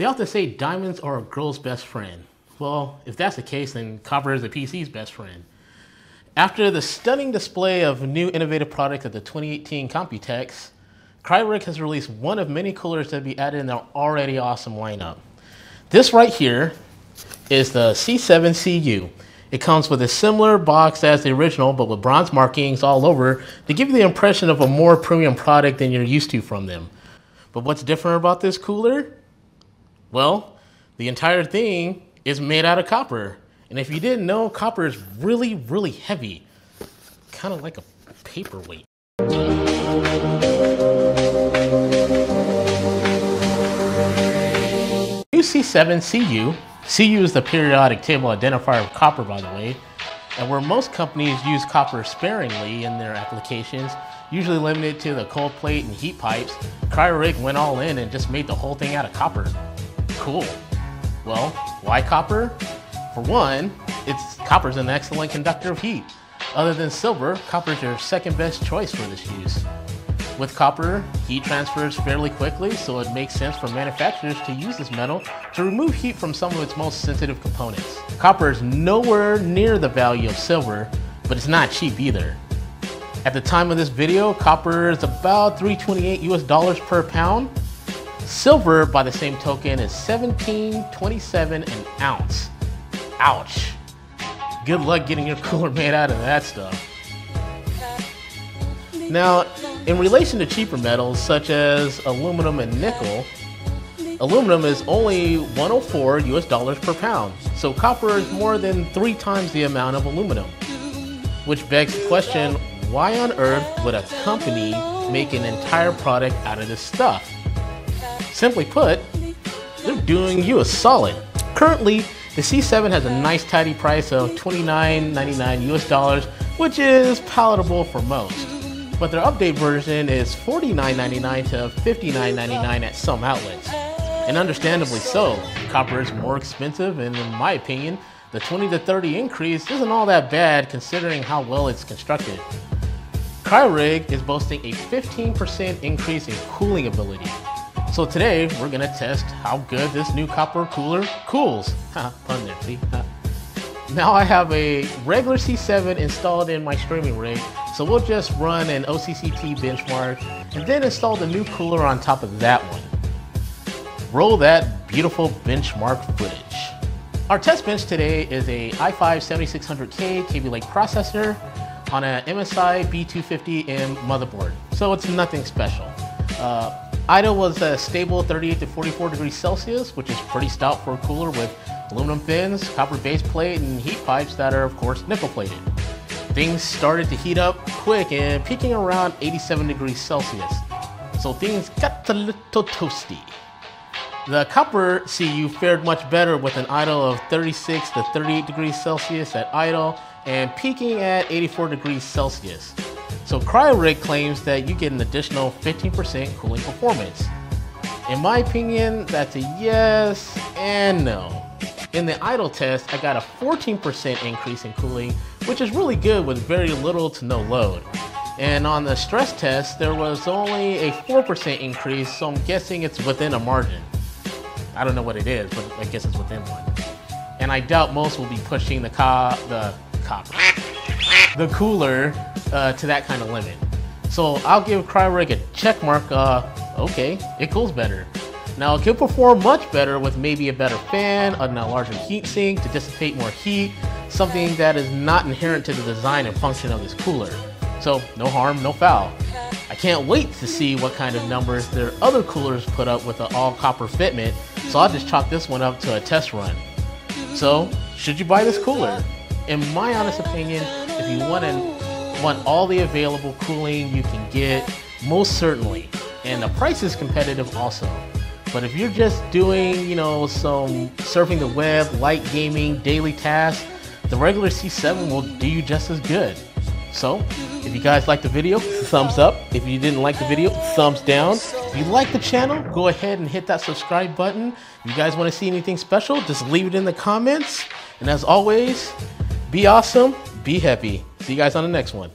They often say diamonds are a girl's best friend. Well, if that's the case, then copper is a PC's best friend. After the stunning display of new innovative products at the 2018 Computex, Cryorig has released one of many coolers that be added in their already awesome lineup. This right here is the C7CU. It comes with a similar box as the original, but with bronze markings all over to give you the impression of a more premium product than you're used to from them. But what's different about this cooler? Well, the entire thing is made out of copper. And if you didn't know, copper is really, really heavy. Kind of like a paperweight. New C7CU. CU is the periodic table identifier of copper, by the way. And where most companies use copper sparingly in their applications, usually limited to the cold plate and heat pipes, Cryorig went all in and just made the whole thing out of copper. Cool. Well, why copper? For one, copper's an excellent conductor of heat. Other than silver, copper is your second best choice for this use. With copper, heat transfers fairly quickly, so it makes sense for manufacturers to use this metal to remove heat from some of its most sensitive components. Copper is nowhere near the value of silver, but it's not cheap either. At the time of this video, copper is about $328 US per pound. Silver, by the same token, is $17.27 an ounce. Ouch. Good luck getting your cooler made out of that stuff. Now, in relation to cheaper metals such as aluminum and nickel, aluminum is only $104 US per pound, so copper is more than 3 times the amount of aluminum. Which begs the question, why on earth would a company make an entire product out of this stuff? Simply put, they're doing you a solid. Currently, the C7 has a nice tidy price of $29.99 US, which is palatable for most. But their update version is $49.99 to $59.99 at some outlets. And understandably so, copper is more expensive, and in my opinion, the 20 to 30 increase isn't all that bad considering how well it's constructed. Cryorig is boasting a 15% increase in cooling ability. So today, we're gonna test how good this new copper cooler cools. Ha, pun there, see? Ha. Now I have a regular C7 installed in my streaming rig, so we'll just run an OCCT benchmark and then install the new cooler on top of that one. Roll that beautiful benchmark footage. Our test bench today is a i5-7600K Kaby Lake processor on a MSI B250M motherboard, so it's nothing special. Idle was a stable 38 to 44 degrees Celsius, which is pretty stout for a cooler with aluminum fins, copper base plate, and heat pipes that are of course nickel plated. Things started to heat up quick and peaking around 87 degrees Celsius. So things got a little toasty. The copper CU fared much better with an idle of 36 to 38 degrees Celsius at idle and peaking at 84 degrees Celsius. So Cryorig claims that you get an additional 15% cooling performance. In my opinion, that's a yes and no. In the idle test, I got a 14% increase in cooling, which is really good with very little to no load. And on the stress test, there was only a 4% increase, so I'm guessing it's within a margin. I don't know what it is, but I guess it's within one. And I doubt most will be pushing the cooler to that kind of limit. So I'll give Cryorig a check mark. Okay, it cools better. Now it can perform much better with maybe a better fan and a larger heat sink to dissipate more heat, something that is not inherent to the design and function of this cooler. So no harm, no foul. I can't wait to see what kind of numbers their other coolers put up with an all copper fitment, so I'll just chalk this one up to a test run. So, should you buy this cooler? In my honest opinion, if you want all the available cooling you can get, most certainly. And the price is competitive also. But if you're just doing, some surfing the web, light gaming, daily tasks, the regular C7 will do you just as good. So, if you guys liked the video, thumbs up. If you didn't like the video, thumbs down. If you like the channel, go ahead and hit that subscribe button. If you guys want to see anything special, just leave it in the comments. And as always, be awesome, be happy. See you guys on the next one.